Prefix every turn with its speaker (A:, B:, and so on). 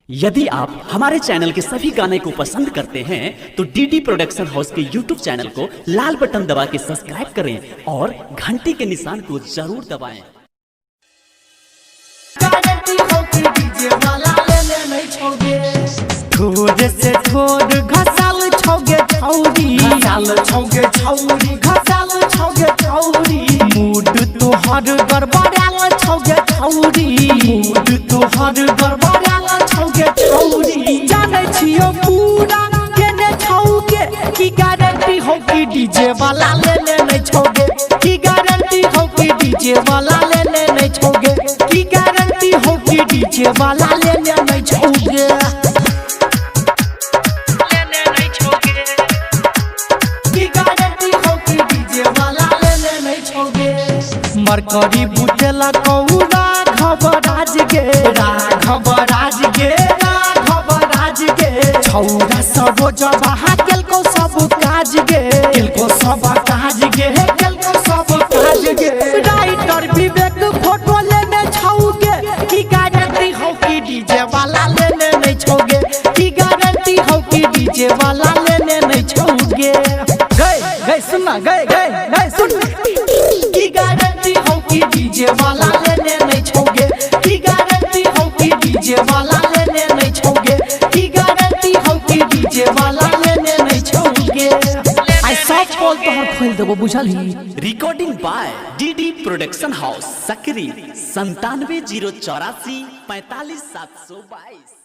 A: यदि आप हमारे चैनल के सभी गाने को पसंद करते हैं तो डीडी प्रोडक्शन हाउस के यूट्यूब चैनल को लाल बटन दबा के सब्सक्राइब करें और घंटी के निशान को जरूर दबाएं।
B: थोड़े से थोड़ घसाल छोगे छौरी घसाल छोगे छौरी मूड तो हर गड़बड़ाल छोगे छौरी मूड तो हर गड़बड़ाल छोगे छौरी जाने छियो पूरा केने छौगे की गारंटी हो कि डीजे वाला लेने नहीं छोगे की गारंटी हो कि डीजे वाला लेने नहीं छोगे की गारंटी हो कि डीजे वाला लेने नहीं छोगे मरकरी बुझला कौरा घबराज गे छौरा सब जबहा केलको सब काज गे राइटर विवेक फोटो लेने छौगे की गारंटी हो कि डीजे वाला लेने नहीं छोगे की गारंटी हो कि डीजे वाला लेने नहीं छोगे गए सुनना गए सुन की गारंटी हो कि डीजे वाला लेने नहीं छोगे की गारंटी हो कि डीजे वाला लेने नहीं छोगे की गारंटी हो कि डीजे वाला लेने नहीं छोगे आई सब बोल तो हर खोल देबो बुझलही।
A: Recording by DD production house Sakri 97 084 45 722।